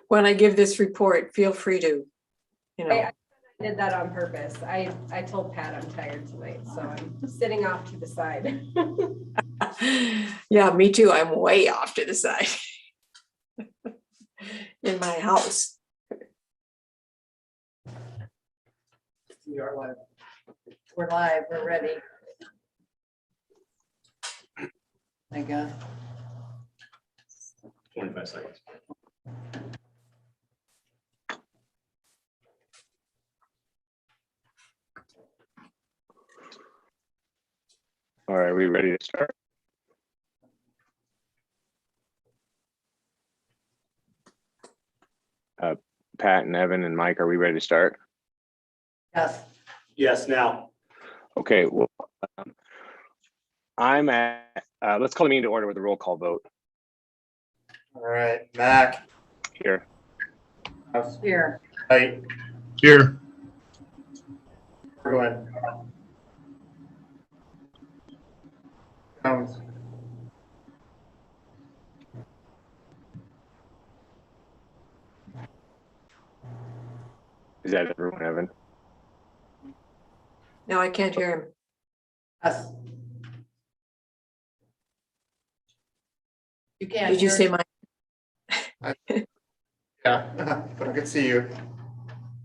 when I give this report, feel free to, I did that on purpose. I told Pat I'm tired tonight, so I'm sitting off to the side. Yeah, me too. I'm way off to the side in my house. We are live. We're live, we're ready. I guess. 25 seconds. All right, are we ready to start? Pat and Evan and Mike, are we ready to start? Yes. Yes, now. Okay, well, I'm at, let's call the meeting to order with a roll call vote All right, Mac. here. Here. Height. Here. Glenn. Jones. Is that everyone, Evan? No, I can't hear him. Yes. You can't. Did you hear say us? my, Yeah, but I can see you.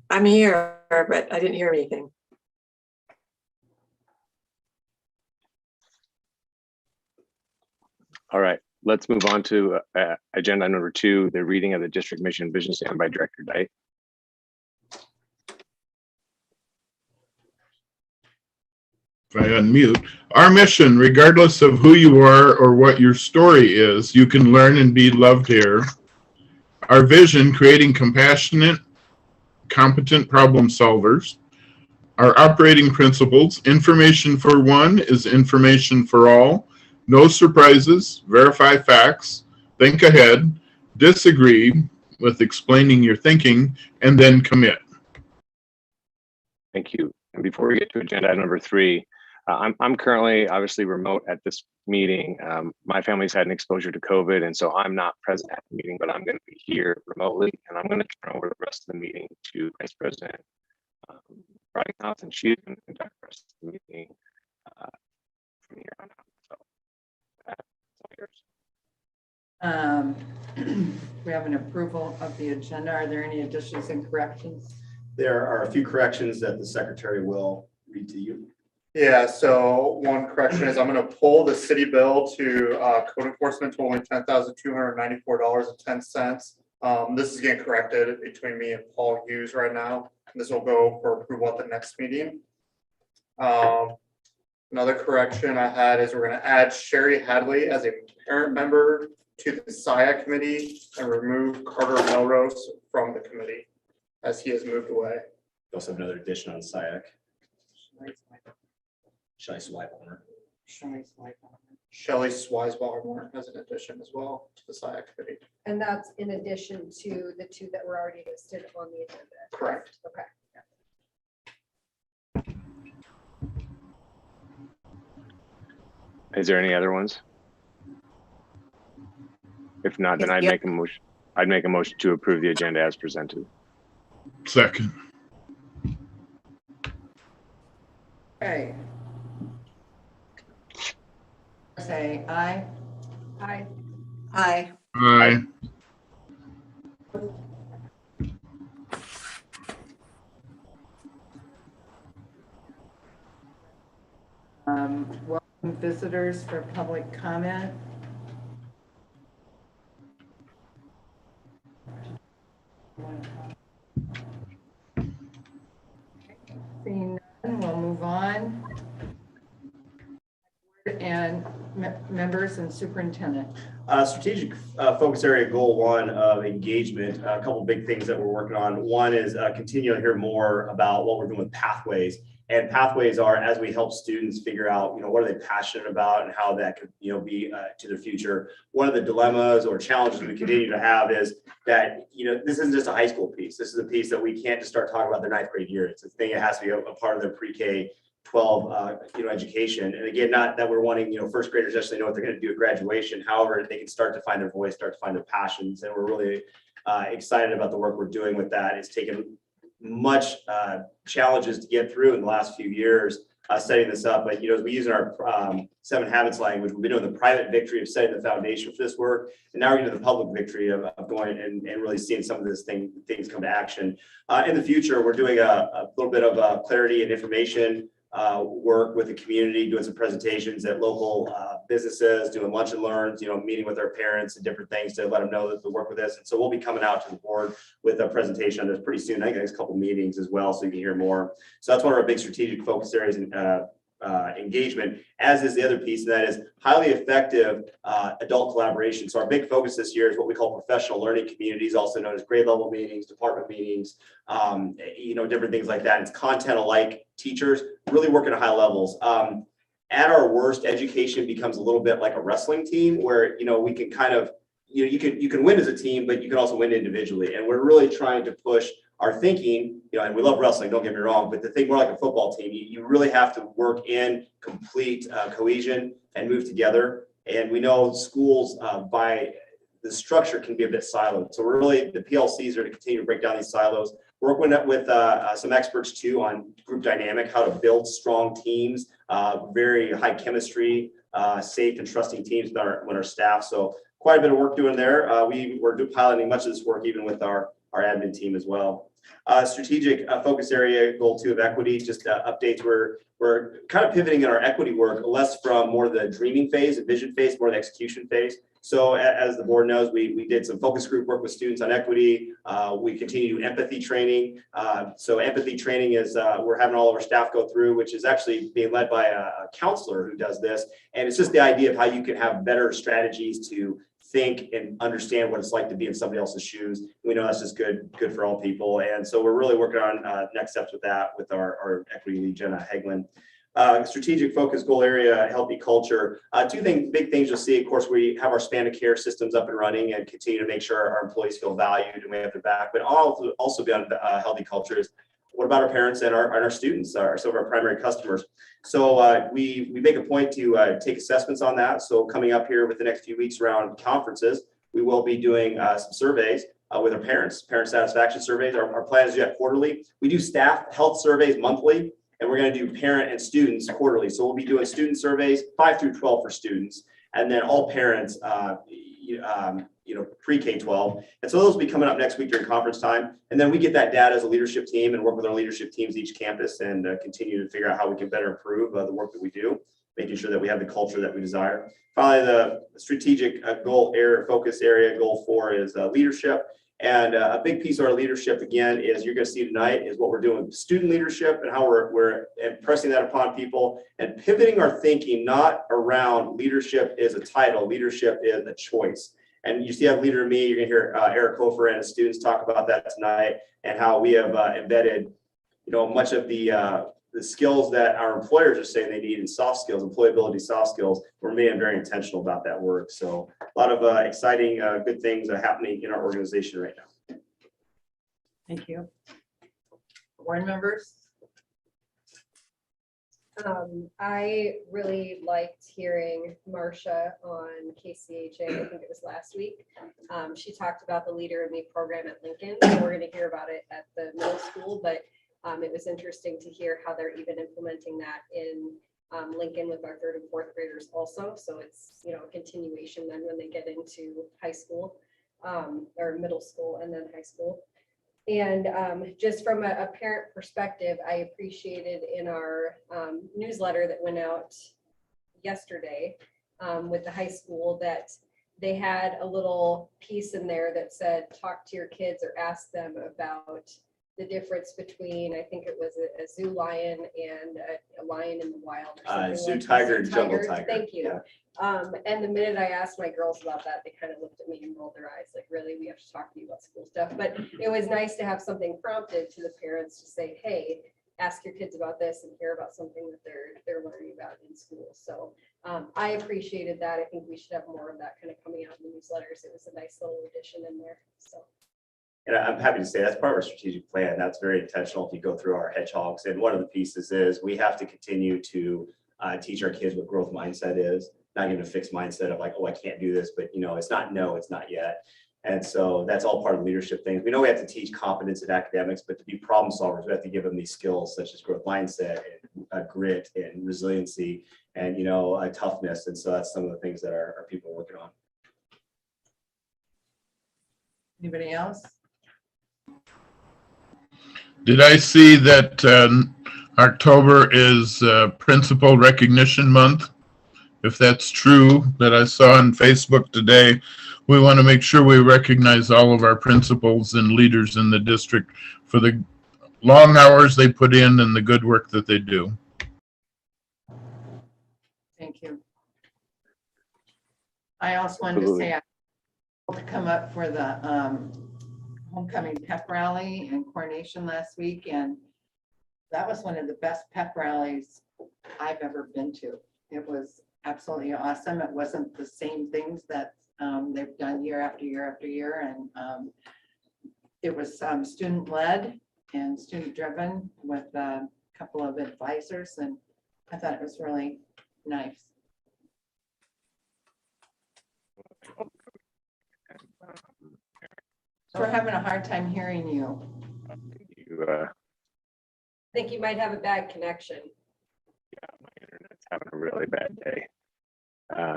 I'm here, but I didn't hear anything. All right, let's move on to agenda number 2, the reading of the district mission vision statement by Director Dyke. If I unmute. Our mission, regardless of who you are or what your story is, you can learn and be loved here. Our vision, creating compassionate, competent problem solvers. Our operating principles, information for one is information for all. No surprises, verify facts, think ahead, disagree with explaining your thinking, and then commit. Thank you. And before we get to agenda item number 3, I'm currently obviously remote at this meeting. My family's had an exposure to COVID, and so I'm not present at the meeting, but I'm going to be here remotely, and I'm going to turn over the rest of the meeting to Vice President Brightenhouse, and she's going to conduct the rest of the meeting from here on out. So that's all yours. We have an approval of the agenda. Are there any additions and corrections? There are a few corrections that the secretary will read to you. Yeah, so one correction is I'm gonna pull the city bill to code enforcement totaling $10,294.10. This is getting corrected between me and Paul Hughes right now. This will go for approval at the next meeting. Another correction I had is we're gonna add Sherry Hadley as a parent member to the SIA committee and remove Carter Melrose from the committee as he has moved away. We also have another addition on SIAC. Should I swipe on her? Shelley Swisebauer as an addition as well to the SIA committee. And that's in addition to the 2 that were already listed on the agenda. Correct. Okay. Is there any other ones? If not, then I'd make a motion. I'd make a motion to approve the agenda as presented. Second. Okay. Say aye. Aye. Hi. Aye. Welcome visitors for public comment. Seeing none, we'll move on. And members and superintendent. Strategic focus area goal 1 of engagement. A couple big things that we're working on. One is continue to hear more about what we're doing with pathways. And pathways are as we help students figure out, what are they passionate about and how that could, be to their future. One of the dilemmas or challenges we continue to have is that, this isn't just a high school piece. This is a piece that we can't just start talking about their 9th grade year. It's a thing that has to be a part of their pre-K 12 education. And again, not that we're wanting first graders necessarily know what they're going to do at graduation. However, they can start to find their voice, start to find their passions, and we're really excited about the work we're doing with that. It's taken much challenges to get through in the last few years setting this up. But, as we use in our 7 Habits language, we've been doing the private victory of setting the foundation for this work. And now we're doing the public victory of going and really seeing some of these things come to action. In the future, we're doing a little bit of clarity and information work with the community, doing some presentations at local businesses, doing lunch and learns, meeting with our parents and different things to let them know that they work with us. And so we'll be coming out to the board with a presentation on this pretty soon. I think the next couple of meetings as well, so you can hear more. So that's one of our big strategic focus areas in engagement, as is the other piece, and that is highly effective adult collaboration. So our big focus this year is what we call professional learning communities, also known as grade level meetings, department meetings, different things like that. It's content alike teachers really working at high levels. At our worst, education becomes a little bit like a wrestling team where, we can kind of, you can win as a team, but you can also win individually. And we're really trying to push our thinking, and we love wrestling, don't get me wrong, but to think more like a football team, you really have to work in complete cohesion and move together. And we know schools by the structure can be a bit siloed. So we're really, the PLCs are to continue to break down these silos. We're working with some experts too on group dynamic, how to build strong teams, very high chemistry, safe and trusting teams with our staff. So quite a bit of work doing there. We're piloting much of this work even with our admin team as well. Strategic focus area goal 2 of equity, just updates. We're kind of pivoting in our equity work less from more the dreaming phase and vision phase, more the execution phase. So as the board knows, we did some focus group work with students on equity. We continue to do empathy training. So empathy training is we're having all of our staff go through, which is actually being led by a counselor who does this. And it's just the idea of how you can have better strategies to think and understand what it's like to be in somebody else's shoes. We know that's just good for all people. And so we're really working on next steps with that with our equity lead, Jenna Hagelin. Strategic focus goal area, healthy culture. 2 big things you'll see. Of course, we have our span of care systems up and running and continue to make sure our employees feel valued and we have their back. But also beyond healthy culture is what about our parents and our students, some of our primary customers. So we make a point to take assessments on that. So coming up here with the next few weeks around conferences, we will be doing some surveys with our parent satisfaction surveys. Our plan is to do that quarterly. We do staff health surveys monthly, and we're going to do parent and students quarterly. So we'll be doing student surveys 5 through 12 for students, and then all parents, pre-K-12. And so those will be coming up next week during conference time. And then we get that data as a leadership team and work with our leadership teams each campus and continue to figure out how we can better improve the work that we do, making sure that we have the culture that we desire. Finally, the strategic focus area, goal 4 is leadership. And a big piece of our leadership, again, is you're going to see tonight is what we're doing with student leadership and how we're impressing that upon people and pivoting our thinking not around leadership is a title, leadership is a choice. And you see that leader in me, you're going to hear Eric Hofer and his students talk about that tonight and how we have embedded, much of the skills that our employers are saying they need in soft skills, employability, soft skills. We're being very intentional about that work. So a lot of exciting, good things are happening in our organization right now. Thank you. Board members? I really liked hearing Marcia on KCHA. I think it was last week. She talked about the Leader in Me program at Lincoln. We're going to hear about it at the middle school, but it was interesting to hear how they're even implementing that in Lincoln with our 3rd and 4th graders also. So it's, a continuation then when they get into high school or middle school and then high school. And just from a parent perspective, I appreciated in our newsletter that went out yesterday with the high school that they had a little piece in there that said, talk to your kids or ask them about the difference between, I think it was a zoo lion and a lion in the wild. Or Zoo like tiger and zoo jungle tiger. Thank you. Yeah. And the minute I asked my girls about that, they kind of looked at me and rolled their eyes like, really, we have to talk to you about school stuff. But it was nice to have something prompted to the parents to say, hey, ask your kids about this and hear about something that they're learning about in school. So I appreciated that. I think we should have more of that kind of coming out in the newsletters. It was a nice little addition in there. So. And I'm happy to say that's part of our strategic plan. That's very intentional if you go through our hedgehogs. And one of the pieces is we have to continue to teach our kids what growth mindset is, not even a fixed mindset of like, oh, I can't do this, but it's not no, it's not yet. And so that's all part of leadership things. We know we have to teach competence in academics, but to be problem solvers, we have to give them these skills such as growth mindset and grit and resiliency and, toughness. And so that's some of the things that our people are working on. Anybody else? Did I see that October is Principal Recognition Month? If that's true, that I saw on Facebook today, we want to make sure we recognize all of our principals and leaders in the district for the long hours they put in and the good work that they do. Thank you. I also wanted to say I hope to come up for the homecoming pep rally and coronation last week, and that was one of the best pep rallies I've ever been to. It was absolutely awesome. It wasn't the same things that they've done year after year after year, and it was student led and student driven with a couple of advisors, and I thought it was really nice. We're having a hard time hearing you. I I think you might have a bad connection. my internet's having a really bad day.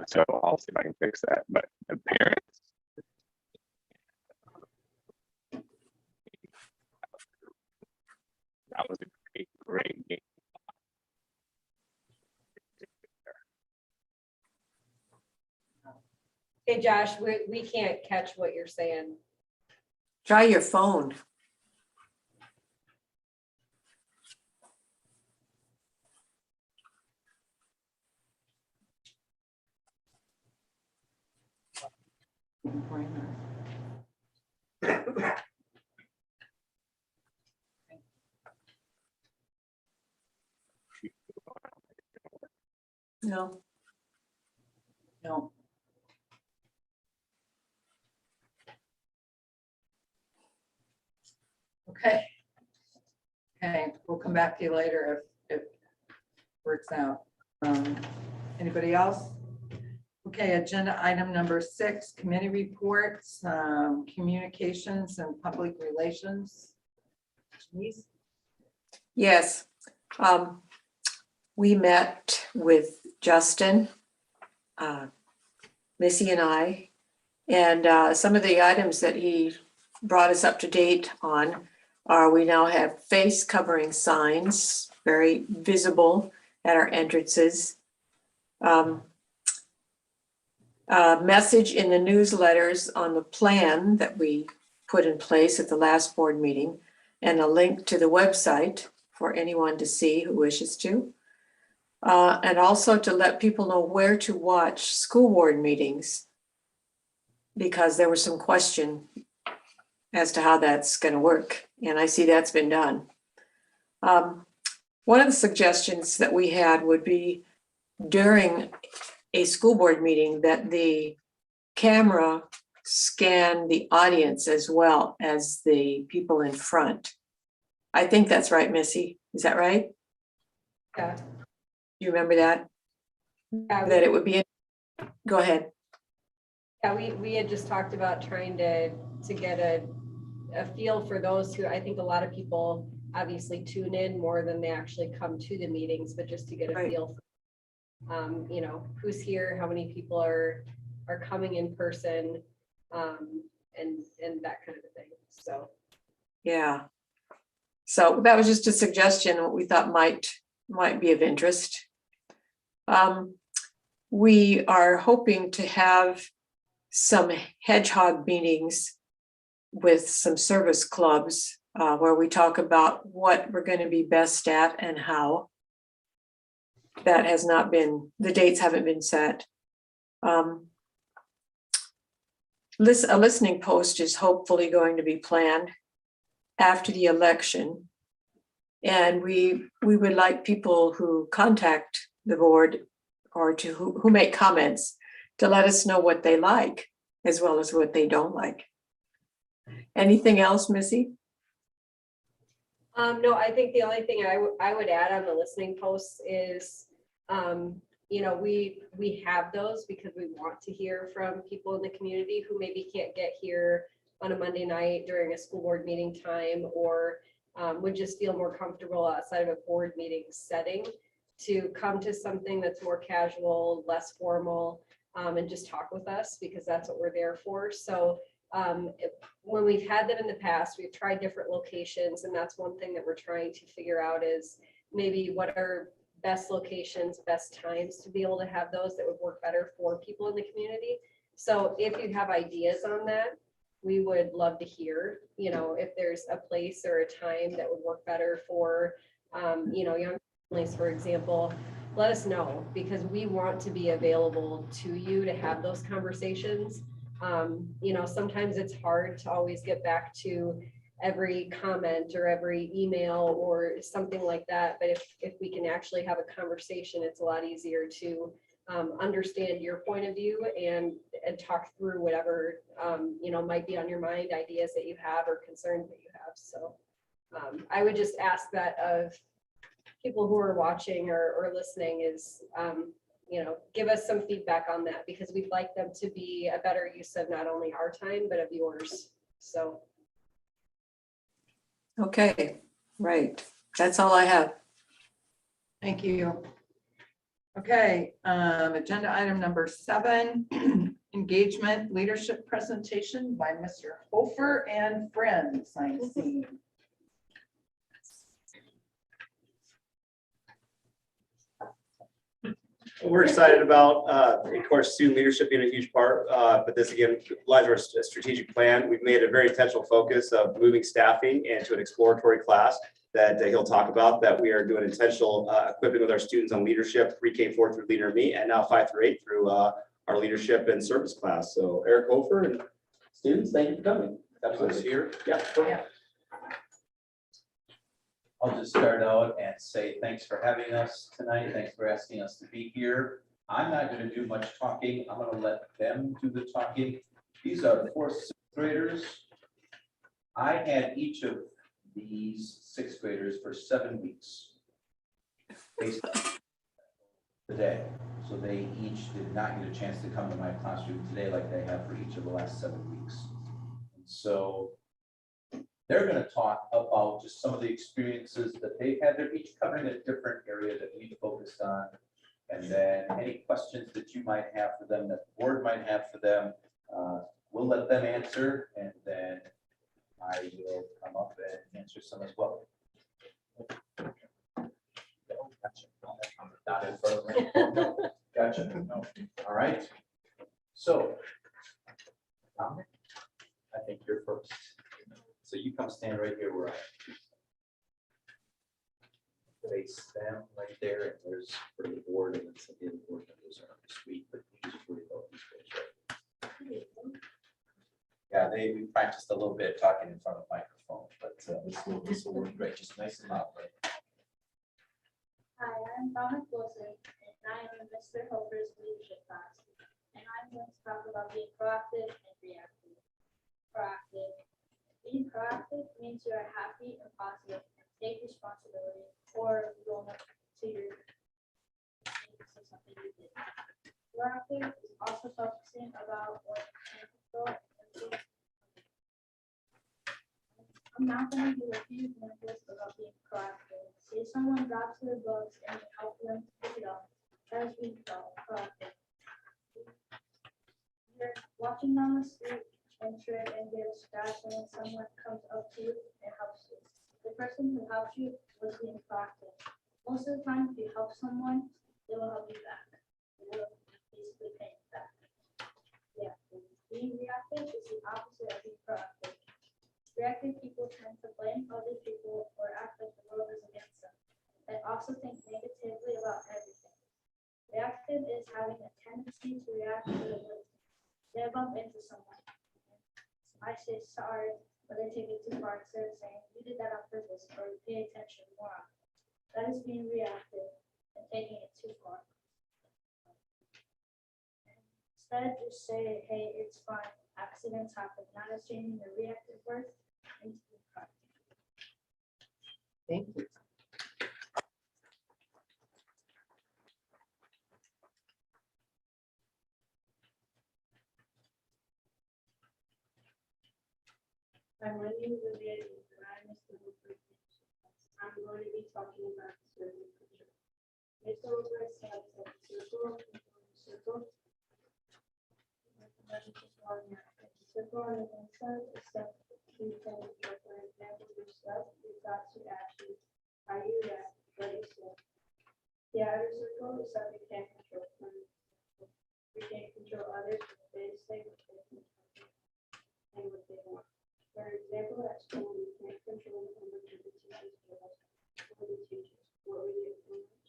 So I'll see if I can fix that. But the parents, that was a great game. Hey, Josh, we can't catch what you're saying. Try your phone. No. No. Okay. Okay, we'll come back to you later if it works out. Anybody else? Okay, agenda item number 6, committee reports, communications and public relations. Denise? Yes. We met with Justin, Missy and I, and some of the items that he brought us up to date on are we now have face covering signs, very visible at our entrances. Message in the newsletters on the plan that we put in place at the last board meeting, and a link to the website for anyone to see who wishes to. And also to let people know where to watch school board meetings, because there was some question as to how that's going to work. And I see that's been done. One of the suggestions that we had would be during a school board meeting that the camera scan the audience as well as the people in front. I think that's right, Missy. Is that right? Yeah. Do you remember that? Yeah, That it would be, go ahead. Yeah, we had just talked about trying to get a feel for those who, I think a lot of people obviously tune in more than they actually come to the meetings, but just to get a Right. feel for, who's here, how many people are coming in person, and that kind of a thing. So. Yeah. So that was just a suggestion, what we thought might be of interest. We are hoping to have some hedgehog meetings with some service clubs where we talk about what we're going to be best at and how. That has not been, the dates haven't been set. A listening post is hopefully going to be planned after the election. And we would like people who contact the board or to who make comments to let us know what they like as well as what they don't like. Anything else, Missy? No, I think the only thing I would add on the listening posts is, we have those because we want to hear from people in the community who maybe can't get here on a Monday night during a school board meeting time, or would just feel more comfortable outside of a board meeting setting to come to something that's more casual, less formal, and just talk with us, because that's what we're there for. So when we've had them in the past, we've tried different locations, and that's one thing that we're trying to figure out is maybe what are best locations, best times to be able to have those that would work better for people in the community. So if you have ideas on that, we would love to hear, if there's a place or a time that would work better for, young families, for example. Let us know, because we want to be available to you to have those conversations. Sometimes it's hard to always get back to every comment or every email or something like that. But if we can actually have a conversation, it's a lot easier to understand your point of view and talk through whatever, might be on your mind, ideas that you have or concerns that you have. So I would just ask that of people who are watching or listening is, give us some feedback on that, because we'd like them to be a better use of not only our time, but of yours. So. Okay, right. That's all I have. Thank you. Okay, agenda item number 7, engagement leadership presentation by Mr. Hofer and friends, I see. We're excited about, of course, student leadership being a huge part, but this again lies our strategic plan. We've made a very intentional focus of moving staffing into an exploratory class that he'll talk about, that we are doing intentional equipping with our students on leadership, pre-K4 through Leader in Me, and now 5 through 8 through our leadership and service class. So Eric Hofer and students, thank you for coming. Absolutely. Here. Yeah. I'll just start out and say thanks for having us tonight. Thanks for asking us to be here. I'm not going to do much talking. I'm going to let them do the talking. These are the 4th, 6th graders. I had each of these 6th graders for 7 weeks based on today. So they each did not get a chance to come to my classroom today like they have for each of the last 7 weeks. And so they're going to talk about just some of the experiences that they've had. They're each covering a different area that we focused on. And then any questions that you might have for them, that the board might have for them, we'll let them answer. And then I will come up and answer some as well. Not in front of me. No. Gotcha. No. All right. So, Dominic, I think you're first. So you come stand right here where I am. Face them right there, and there's for the board, and then some of the board members are on the suite, but you just worry about these guys, right? Yeah, we practiced a little bit talking in front of the microphone, but this will work great, just nice and loud, right? Hi, I'm Dominic Wilson, and I am in Mr. Hofer's leadership class. And I'm going to talk about being proactive and reactive. Proactive. Being proactive means you are happy and positive and take responsibility or going up to your something you did. Proactive is also focusing about what you can control and do. I'm not going to do a few examples about being proactive. Say someone drops their books and you help them pick it up. That is being proactive. You're walking down the street and trip and get a scratch, and then someone comes up to you and helps you. The person who helps you was being proactive. Most of the time, if you help someone, they will help you back. They will basically pay you back. Yeah. Being reactive is the opposite of being proactive. Reactive people tend to blame other people or act like the world is against them. They also think negatively about everything. Reactive is having a tendency to react to the world. They bump into someone. I say sorry, but they take it too far instead of saying you did that on purpose or pay attention more. That is being reactive and taking it too far. Instead, just say, hey, it's fine. Accidents happen. That is changing the reactive word into the proactive. Thank you. I'm Wendy Vivian, and I'm a student for I'm going to be talking about circle control. Mr. Woodward said that circle circle. Circle on the inside is stuff you can do. For example, your stuff, you've got to actually how you react, what you say. The outer circle is stuff you can't control. You can't control others, what they say, what they think, and what they want. For example, at school, we can't control the number of the teachers give us, or the teachers, what we get from them,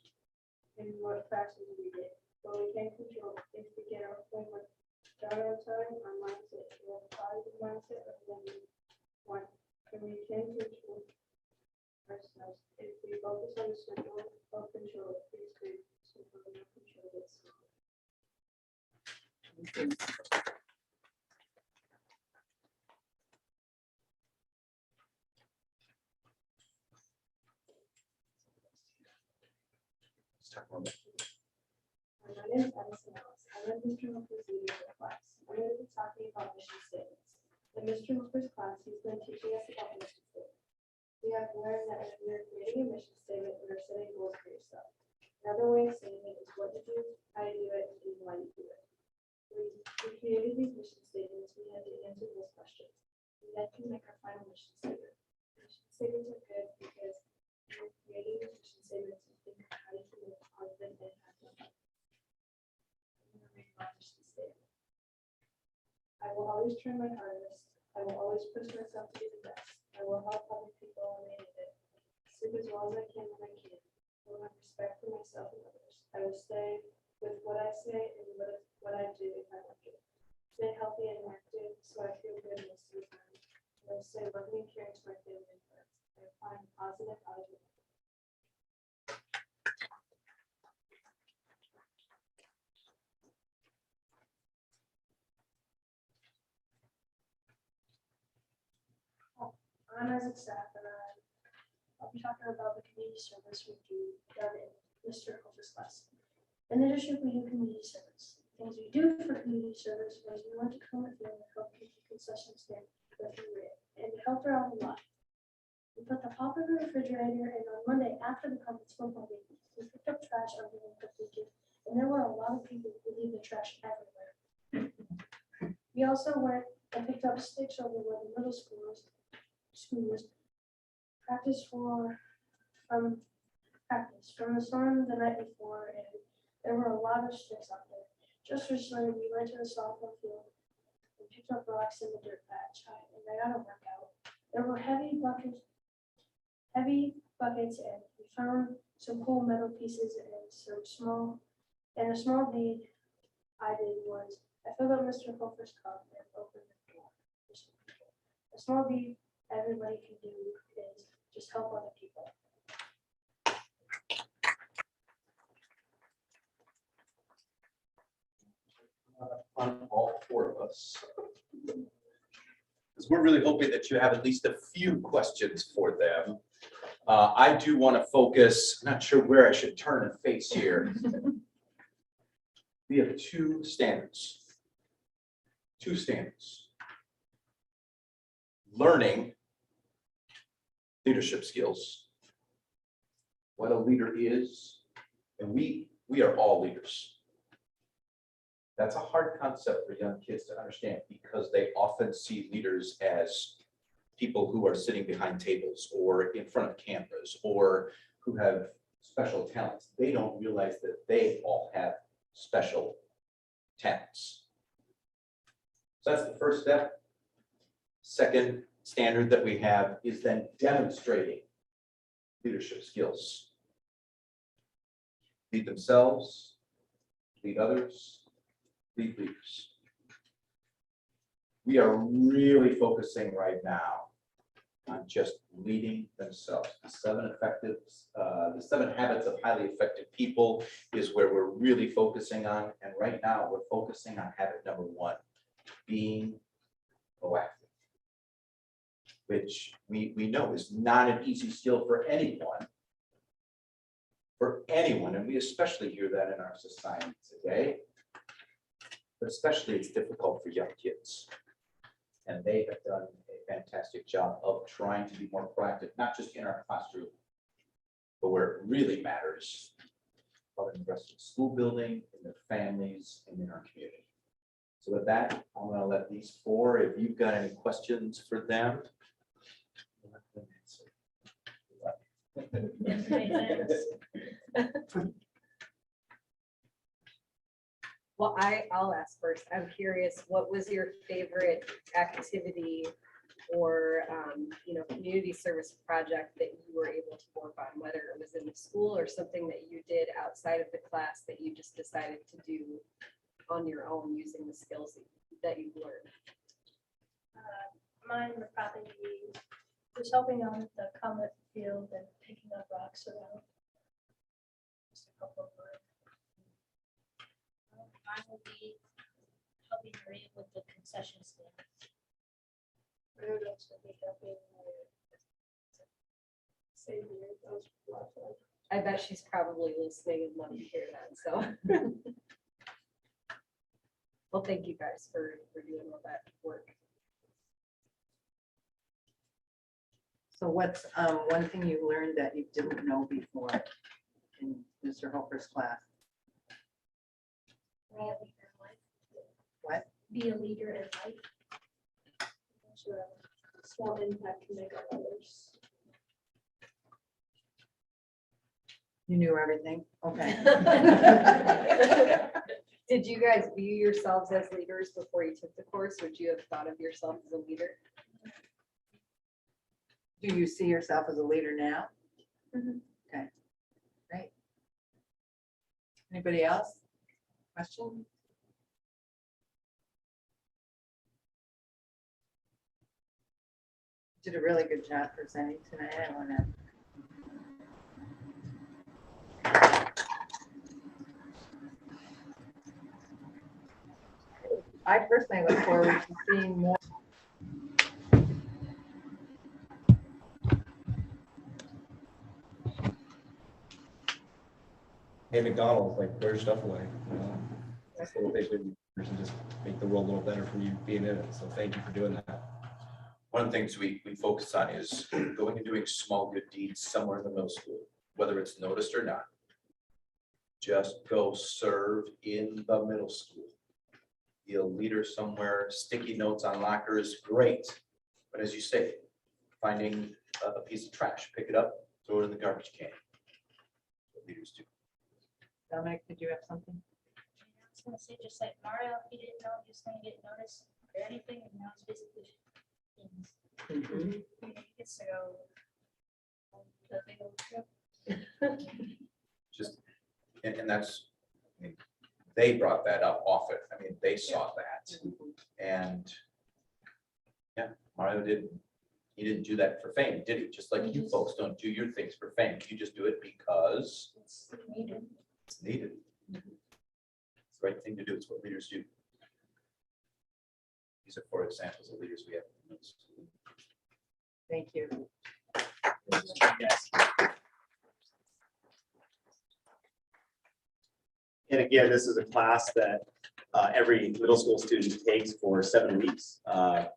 and what classes we get. But we can't control if we get our homework done on time, our mindset, we have a positive mindset, or then we want, and we can control ourselves. If we focus on the circle of control, it's good, so we will control this. Let's talk about that. My name is Edison Ellis. I love Mr. Hooper's leadership class. I'm going to be talking about mission statements. In Mr. Hooper's class, he's been teaching us about mission statements. We have learned that when you're creating a mission statement, you're setting goals for yourself. Another way of saying it is what to do, how to do it, and why you do it. When we created these mission statements, we had to answer those questions. We had to make our final mission statement. Mission statements are good because when you're creating these mission statements, you think of how you can make a positive impact on others. I will always try my hardest. I will always push myself to be the best. I will help other people when they need it. Sleep as well as I can when I can. I will have respect for myself and others. I will stay with what I say and what I do if I like it. Stay healthy and active so I feel good most of the time. I will stay loving and caring to my family and friends. I will find positive outlook. I'm Isaac Staff, and I'll be talking about the community service we do done in Mr. Hooper's class. In leadership, we do community service. Things we do for community service was we went to Comet Field and helped keep the concession stand with the red, and we helped her out a lot. We put the pop in the refrigerator, and on Monday after the Comets football game, we picked up trash on the weekend, and there were a lot of people who leave the trash everywhere. We also went and picked up sticks over where the middle schoolers practice from the storm the night before, and there were a lot of sticks out there. Just recently, we went to the softball field and picked up rocks in the dirt patch, and I got a workout. There were heavy buckets, and we found some cool metal pieces and a small deed I did was I filled up Mr. Hofer's cup and opened the door. A small deed everybody can do is just help other people. On all four of us. Because we're really hoping that you have at least a few questions for them. I do want to focus, I'm not sure where I should turn and face here. We have two standards. Learning leadership skills, what a leader is, and we are all leaders. That's a hard concept for young kids to understand because they often see leaders as people who are sitting behind tables or in front of cameras or who have special talents. They don't realize that they all have special talents. So that's the first step. Second standard that we have is then demonstrating leadership skills. Lead themselves, lead others, lead leaders. We are really focusing right now on just leading themselves. The 7 habits of highly effective people is where we're really focusing on. And right now we're focusing on habit number 1, being proactive, which we know is not an easy skill for anyone. And we especially hear that in our society today. But especially it's difficult for young kids. And they have done a fantastic fantastic job of trying to be more proactive, not just in our classroom, but where it really matters, out in the rest of the school building, in their families, and in our community. So with that, I'm gonna let these four, if you've got any questions for them. let them answer. Well, I'll ask first. I'm curious, what was your favorite activity or, community service project that you were able to work on, whether it was in the school or something that you did outside of the class that you just decided to do on your own using the skills that you've learned? Mine would probably be just helping out at the comet field and picking up rocks around. Just a couple of mine. Mine would be helping Maria with the concession stand. That's what we helping save the earth. That was a lot of fun. I bet she's probably listening and loving to hear that, so. Well, thank you guys for doing all that work. So what's one thing you learned that you didn't know before in Mr. Hopper's class? Be a leader in life. What? Be a leader in life. Sure, small impact can make on others. You knew everything? Okay. Did you guys view yourselves as leaders before you took the course? Would you have thought of yourself as a leader? Do you see yourself as a leader now? Mhm. Okay, great. Anybody else? Question? Did a really good job presenting tonight. I want to. I personally look forward to seeing more. Hey, McDonald's, like, throw your stuff away. That's what they should, just make the world a little better from you being in it. So thank you for doing that. One of the things we focus on is going and doing small good deeds somewhere in the middle school, whether it's noticed or not. Just go serve in the middle school. Be a leader somewhere, sticky notes on lockers, great. But as you say, finding a piece of trash, pick it up, throw it in the garbage can. What leaders do. Dominic, did you have something? I was gonna say, just like Mario, he didn't know he was gonna get noticed or anything, and now it's basically things. He gets to go on the big old trip. Just, and that's, I mean, they brought that up often. I mean, they saw that. And yeah, Mario he didn't do that for fame, did he? Just like you folks don't do your things for fame. You just do it because It's needed. it's needed. It's the right thing to do. It's what leaders do. These are 4 examples of leaders we have. Thank you. And again, this is a class that every middle school student takes for 7 weeks, and,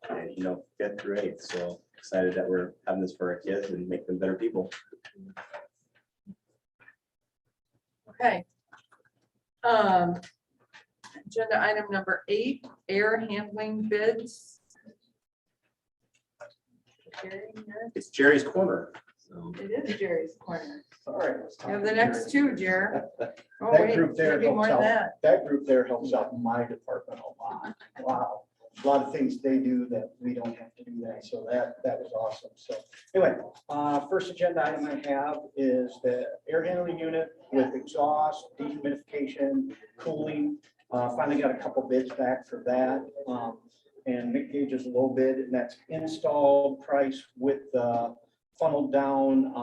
5th through 8th. So excited that we're having this for our kids and make them better people. Okay. Agenda item number 8, air handling bids. Jerry, yours? It's Jerry's Corner. So It is Jerry's corner. Sorry. You have the next 2, Jerry. Oh, That wait, group there maybe more helps than out. that. That group there helps out my department a lot. Wow. A lot of things they do that we don't have to do that. So that was awesome. So anyway, first agenda item I have is the air handling unit with exhaust, dehumidification, cooling. Finally got a couple bids back for that. And Mick Gage is a low bid, and that's install price with the funneled down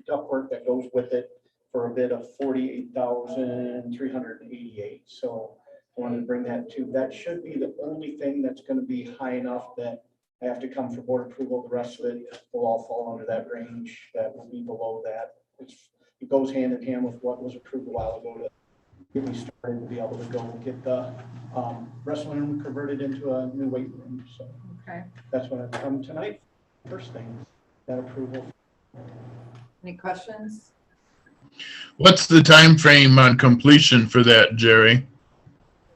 ductwork that goes with it for a bid of $48,388. So I wanted to bring that to, that should be the only thing that's going to be high enough that I have to come for board approval. The rest of it will all fall under that range. That will be below that. It goes hand in hand with what was approved a while ago to get me started to be able to go get the wrestling room converted into a new weight room. So Okay, That's what I've come tonight. First thing, that approval. any questions? What's the time frame on completion for that, Jerry?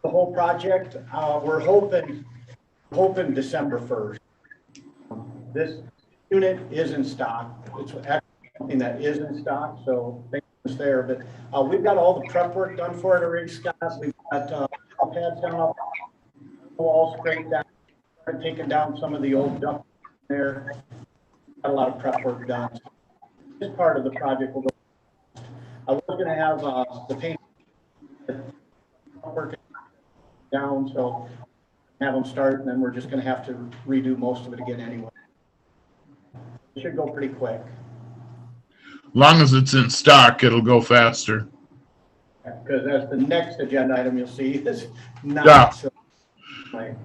The whole project, we're hoping December 1st. This unit is in stock. It's actually something that is in stock, so thank goodness there. But we've got all the prep work done for it already, Scott. We've got pads down, walls scraped down, started taking down some of the old duct there. Got a lot of prep work done. This part of the project will go. I was going to have the paint work down, so have them start, and then we're just going to have to redo most of it again anyway. It should go pretty quick. Long as it's in stock, it'll go faster. Because that's the next agenda item you'll see is not. Yeah. So, like,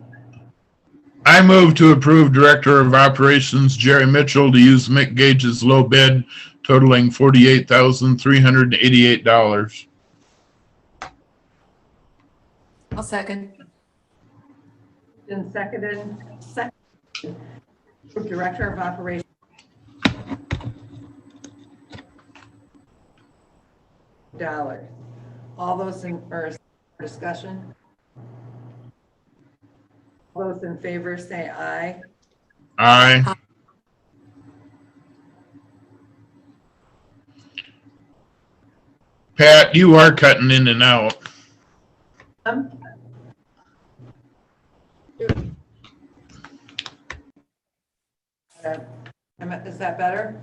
I move to approve Director of Operations Jerry Mitchell to use Mick Gage's low bid totaling $48,388. I'll second. Been seconded. Director of Operations. Dollars. All those in, or discussion? All those in favor say aye. Aye. Pat, you are cutting in and out. Is that better?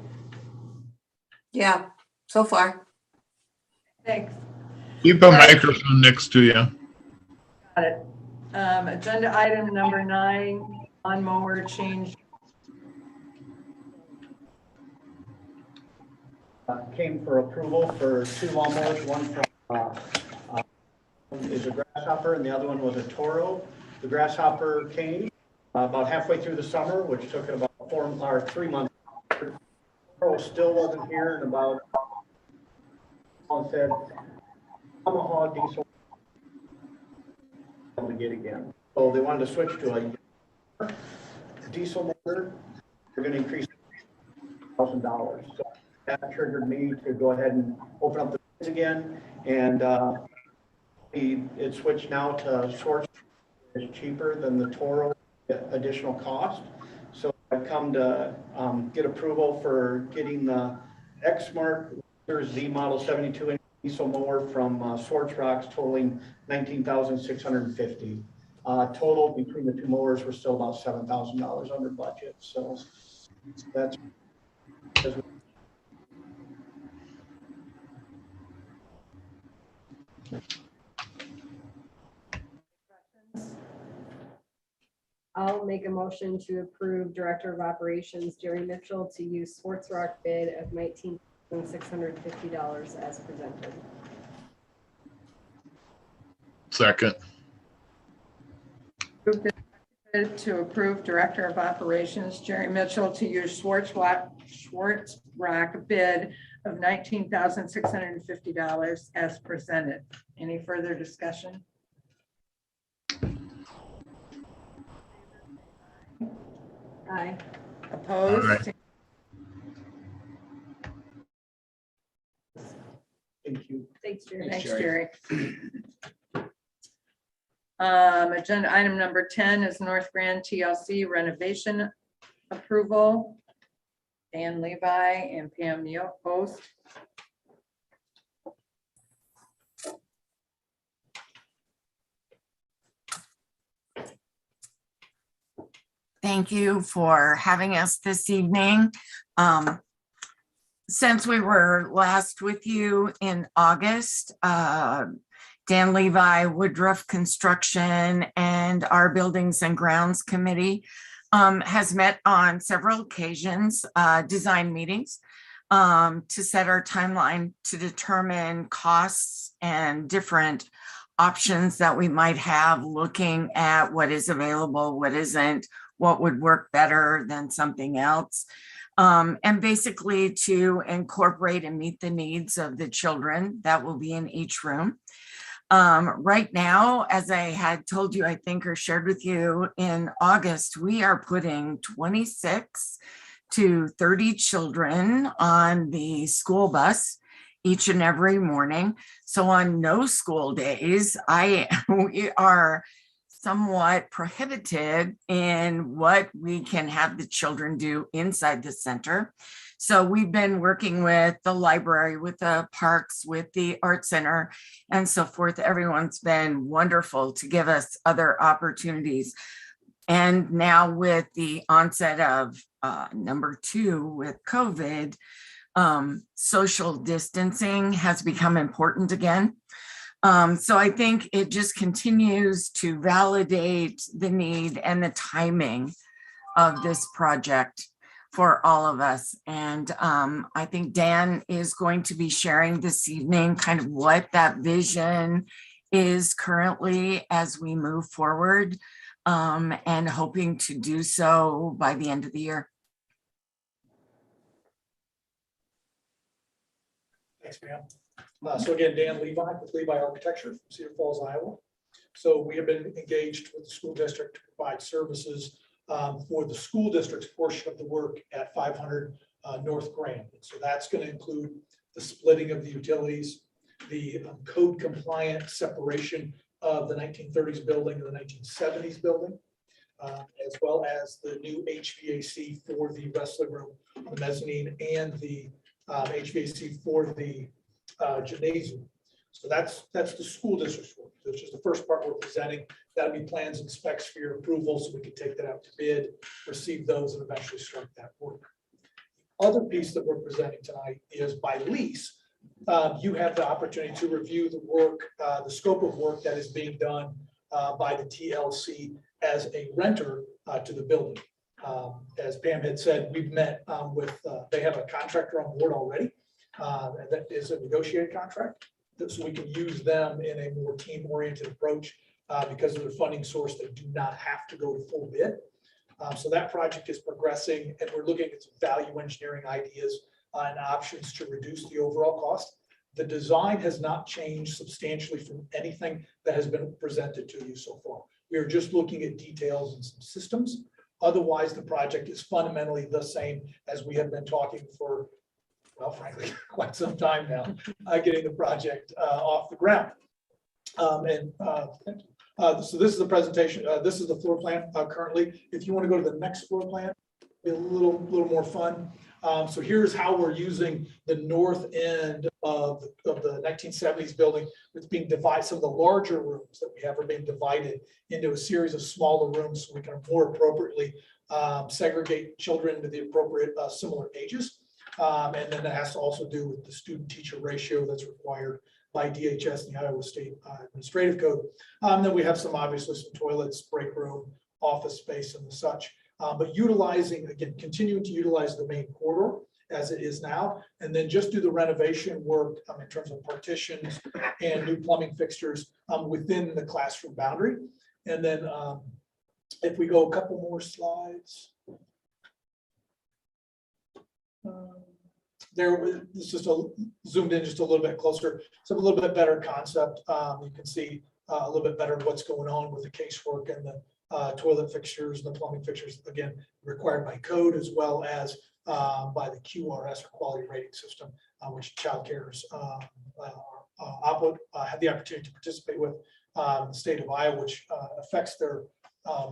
Yeah, so far. Thanks. Keep a microphone next to you. Got it. Agenda item number 9, lawnmower change. came for approval for 2 lawnmowers, one from is a Grasshopper and the other one was a Toro. The Grasshopper came about halfway through the summer, which took it about 4 or 3 months. Toro still wasn't here, and about said Yamaha diesel to get again. So they wanted to switch to a diesel motor. They're going to increase $1,000. So that triggered me to go ahead and open up the bids again, and it switched now to Schwartz. It's cheaper than the Toro additional cost. So I've come to get approval for getting the X-Mark Z model 72-inch diesel mower from Schwartz totaling $19,650. Total between the 2 mowers, we're still about $7,000 under budget. So that's I'll make a motion to approve Director of Operations Jerry Mitchell to use Sports Rock bid of $19,650 as presented. Second. To approve Director of Operations Jerry Mitchell to use Schwartz Rock bid of $19,650 as presented. Any further discussion? Aye. Opposed? Aye. thank you. Thanks, Jerry. Thanks, Jerry. Agenda item number 10 is North Grand TLC renovation approval. Dan Levi and Pam Yost. Thank you for having us this evening. Since we were last with you in August, Dan Levi, Woodruff Construction, and our Buildings and Grounds Committee has met on several occasions, design meetings, to set our timeline to determine costs and different options that we might have, looking at what is available, what isn't, what would work better than something else. And basically to incorporate and meet the needs of the children that will be in each room. Right now, as I had told you, I think, or shared with you in August, we are putting 26 to 30 children on the school bus each and every morning. So on no school days, we are somewhat prohibited in what we can have the children do inside the center. So we've been working with the library, with the parks, with the art center, and so forth. Everyone's been wonderful to give us other opportunities. And now with the onset of number 2 with COVID, social distancing has become important again. So I think it just continues to validate the need and the timing of this project for all of us. And I think Dan is going to be sharing this evening kind of what that vision is currently as we move forward, and hoping to do so by the end of the year. Thanks, ma'am. So again, Dan Levi with Levi Architecture from Cedar Falls, Iowa. So we have been engaged with the school district to provide services for the school district's portion of the work at 500 North Grand. And so that's going to include the splitting of the utilities, the code compliant separation of the 1930s building and the 1970s building, as well as the new HVAC for the wrestling room, the mezzanine, and the HVAC for the gymnasium. So that's the school district's work. That's just the first part we're presenting. That'll be plans and specs for your approval, so we can take that out to bid, receive those, and eventually start that work. Other piece that we're presenting tonight is by lease. You have the opportunity to review the work, the scope of work that is being done by the TLC as a renter to the building. As Pam had said, we've met with, they have a contractor on board already. That is a negotiated contract, so we can use them in a more team-oriented approach because of their funding source. They do not have to go to full bid. So that project is progressing, and we're looking at some value engineering ideas and options to reduce the overall cost. The design has not changed substantially from anything that has been presented to you so far. We are just looking at details and some systems. Otherwise, the project is fundamentally the same as we have been talking for, well, frankly, quite some time now, getting the project off the ground. So this is the presentation. This is the floor plan currently. If you want to go to the next floor plan, be a little more fun. So here's how we're using the north end of the 1970s building. It's being divided. Some of the larger rooms that we have are being divided into a series of smaller rooms, so we can more appropriately segregate children into the appropriate similar ages. And then that has to also do with the student-teacher ratio that's required by DHS and the Iowa State Administrative Code. Then we have obviously some toilets, break room, office space, and the such. But utilizing, again, continuing to utilize the main corridor as it is now, and then just do the renovation work in terms of partitions and new plumbing fixtures within the classroom boundary. And then if we go a couple more slides. It's just zoomed in just a little bit closer. So a little bit better concept. You can see a little bit better what's going on with the casework and the toilet fixtures, the plumbing fixtures, again, required by code, as well as by the QRS or quality rating system, which child cares have the opportunity to participate with the state of Iowa, which affects their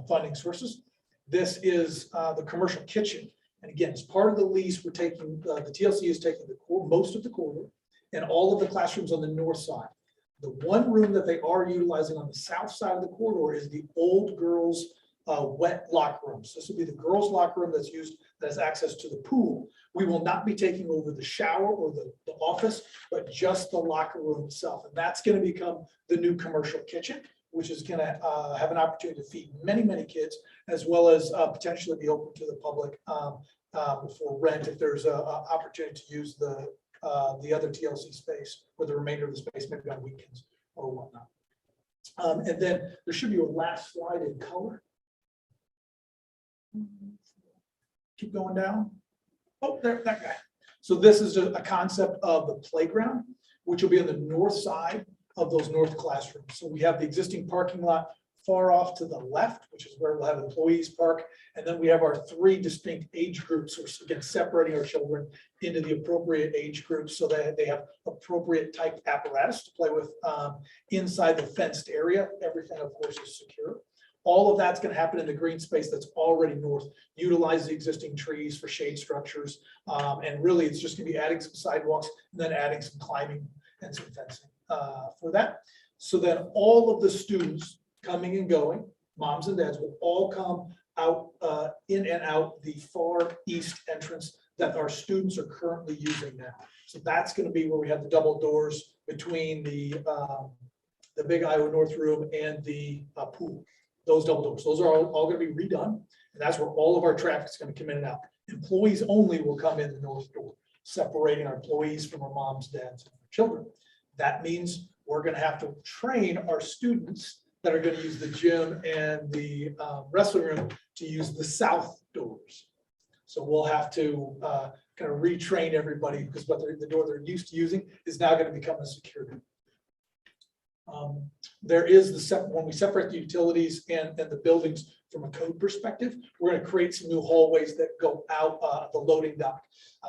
funding sources. This is the commercial kitchen. And again, as part of the lease, we're taking, the TLC is taking most of the corridor and all of the classrooms on the north side. The one room that they are utilizing on the south side of the corridor is the old girls' wet locker room. So this will be the girls' locker room that's used, that has access to the pool. We will not be taking over the shower or the office, but just the locker room itself. And that's going to become the new commercial kitchen, which is going to have an opportunity to feed many, many kids, as well as potentially be open to the public for rent if there's an opportunity to use the other TLC space or the remainder of the space, maybe on weekends or whatnot. And then there should be a last slide in color. Keep going down. Oh, there, that guy. So this is a concept of the playground, which will be on the north side of those north classrooms. So we have the existing parking lot far off to the left, which is where we'll have employees park. And then we have our 3 distinct age groups, which again, separating our children into the appropriate age groups so that they have appropriate type apparatus to play with inside the fenced area. Everything, of course, is secure. All of that's going to happen in the green space that's already north. Utilize the existing trees for shade structures. And really, it's just going to be adding some sidewalks and then adding some climbing and some fencing for that. So then all of the students coming and going, moms and dads, will all come out in and out the far east entrance that our students are currently using now. So that's going to be where we have the double doors between the big Iowa North room and the pool. Those double doors, those are all going to be redone. And that's where all of our traffic is going to come in and out. Employees only will come in the north door, separating our employees from our moms, dads, and our children. That means we're going to have to train our students that are going to use the gym and the wrestling room to use the south doors. So we'll have to kind of retrain everybody because the door they're used to using is now going to become a secure door. There is when we separate the utilities and the buildings from a code perspective, we're going to create some new hallways that go out the loading dock.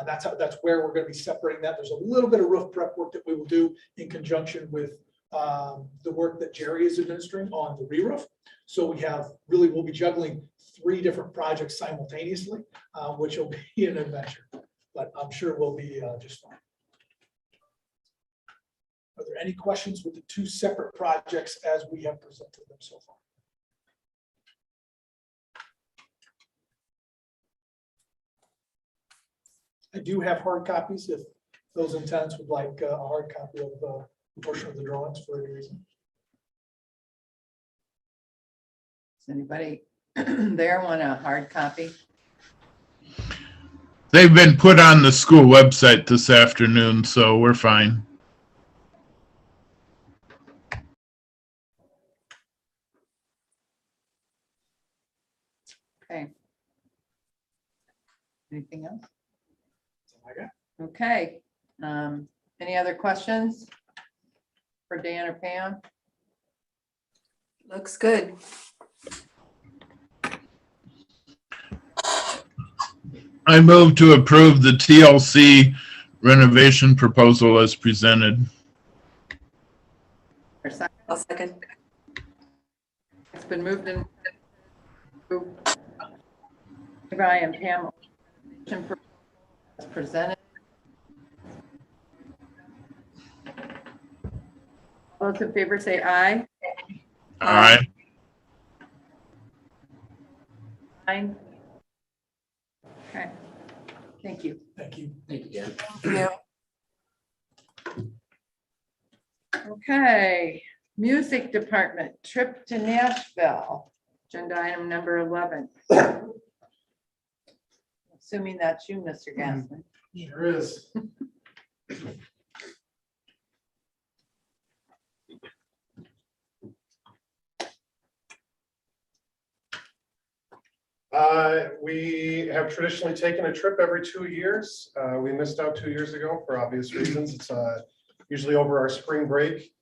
That's where we're going to be separating that. There's a little bit of roof prep work that we will do in conjunction with the work that Jerry is administering on the re-roof. So we'll be juggling 3 different projects simultaneously, which will be an adventure, but I'm sure we'll be just fine. Are there any questions with the 2 separate projects as we have presented them so far? I do have hard copies if those intendants would like a hard copy of a portion of the drawings for any reason. Does anybody there want a hard copy? They've been put on the school website this afternoon, so we're fine. Okay. Anything else? Something like that. Okay. Any other questions for Dan or Pam? Looks good. I move to approve the TLC renovation proposal as presented. Or second? I'll second. It's been moved and by and Pam as presented. All those in favor say aye. Aye. Aye. Okay. Thank you. Thank you. Thank you, Dan. Yeah. Okay, music department, trip to Nashville, agenda item number 11. Assuming that's you, Mr. Gassman. Sure is. We have traditionally taken a trip every 2 years. We missed out 2 years ago for obvious reasons. It's usually over our spring break.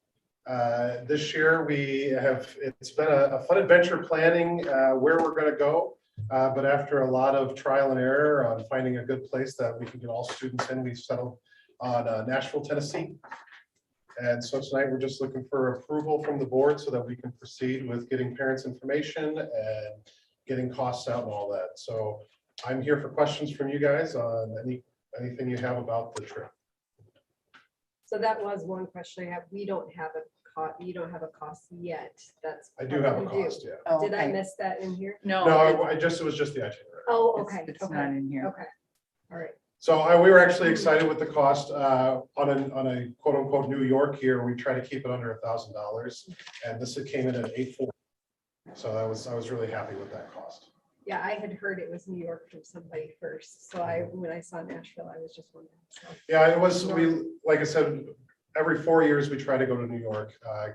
This year it's been a fun adventure planning where we're going to go. But after a lot of trial and error on finding a good place that we can get all students in, we've settled on Nashville, Tennessee. And so tonight we're just looking for approval from the board so that we can proceed with getting parents information and getting costs out and all that. So I'm here for questions from you guys on anything you have about the trip. So that was one question I have. We don't have a cost, you don't have a cost yet. That's. I do have a you cost, yeah. Oh, Did I okay. miss that in here? No, No, it's- it was just the itinerary. Oh, okay. It's okay, not in here. Okay, all right. So we were actually excited with the cost on a quote unquote New York year. We try to keep it under $1,000, and this came in at $840. So I was really happy with that cost. Yeah, I had heard it was New York from somebody first. So when I saw Nashville, I was just wondering. So, Yeah, it was, like I said, every 4 years we try to go to New York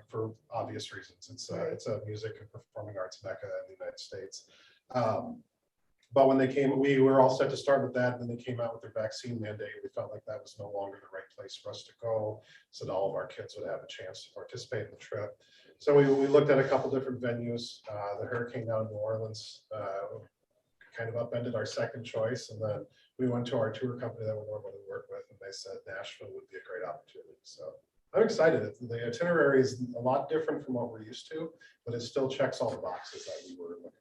for obvious reasons. It's a music and performing arts mecca in the United States. But when they came, we were all set to start with that, and then they came out with their vaccine mandate. We felt like that was no longer the right place for us to go, so that all of our kids would have a chance to participate in the trip. So we looked at a couple different venues. The hurricane down in New Orleans kind of upended our second choice, and then we went to our tour company that we normally work with, and they said Nashville would be a great opportunity. So I'm excited. The itinerary is a lot different from what we're used to, but it still checks all the boxes that we were looking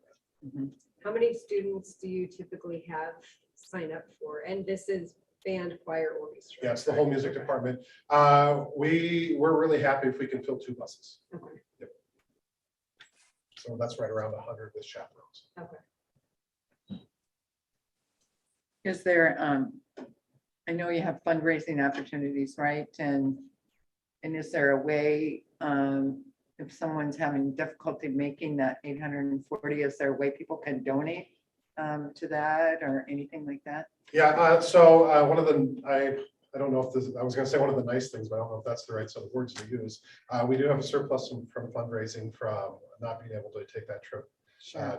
at. How many students do you typically have sign up for? And this is band, choir, orchestra. Yeah, it's the whole music department. We're really happy if we can fill 2 buses. Okay. Yep. So that's right around 100 with chaperones. Okay. Is there, I know you have fundraising opportunities, right? And is there a way, if someone's having difficulty making that 840, is there a way people can donate to that or anything like that? Yeah, so one of the, I don't know if this, I was gonna say one of the nice things, but I don't know if that's the right set of words to use. We do have a surplus from fundraising from not being able to take that trip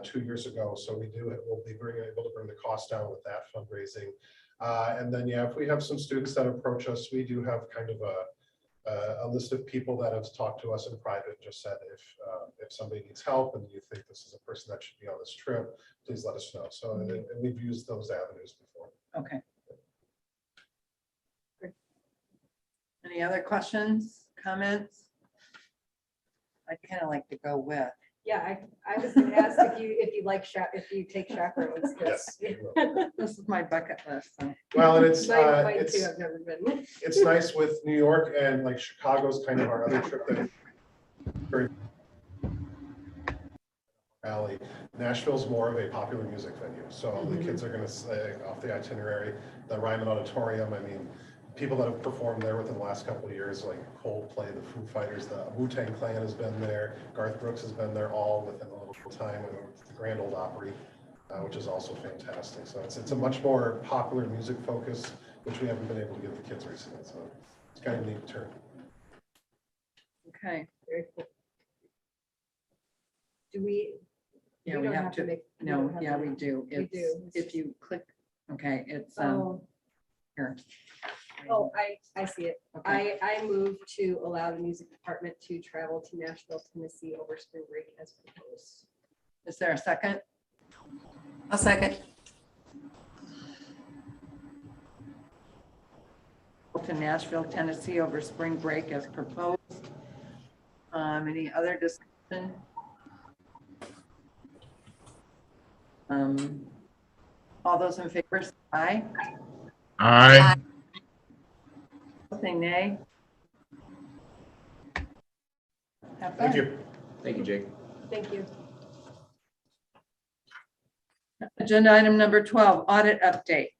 2 years ago. So we'll be able to bring the cost down with that fundraising. And then, yeah, if we have some students that approach us, we do have kind of a list of people that have talked to us in private and just said, if somebody needs help and you think this is a person that should be on this trip, please let us know. So and we've used those avenues before. Okay. Any other questions, comments? I'd kind of like to go with. Yeah, I was gonna ask if you take chaperones. 'cause- Yes. we will. This is my bucket list. So. Well, and it's Mine too, I've never been. it's nice with New York and like Chicago's kind of our other trip that very Valley. Nashville's more of a popular music venue, so the kids are going to say off the itinerary, the Ryman Auditorium. I mean, people that have performed there within the last couple of years, like Coldplay, the Foo Fighters, the Wu-Tang Clan has been there, Garth Brooks has been there, all within a little time. And the Grand Ole Opry, which is also fantastic. So it's a much more popular music focus, which we haven't been able to give the kids recently. So it's kind of a neat turn. Okay. Very cool. Do we? Yeah, we we don't have to. make- we No, don't have yeah, to we make- do. We It's, do. if you click, okay, it's Oh, here. I see it. Okay. I move to allow the music department to travel to Nashville, Tennessee over spring break as proposed. Is there a second? I'll second. To Nashville, Tennessee over spring break as proposed. Any other discussion? All those in favor, say aye. Aye. Say nay. Have fun. Thank you. Thank you, Jake. Thank you. Agenda item number 12, audit update.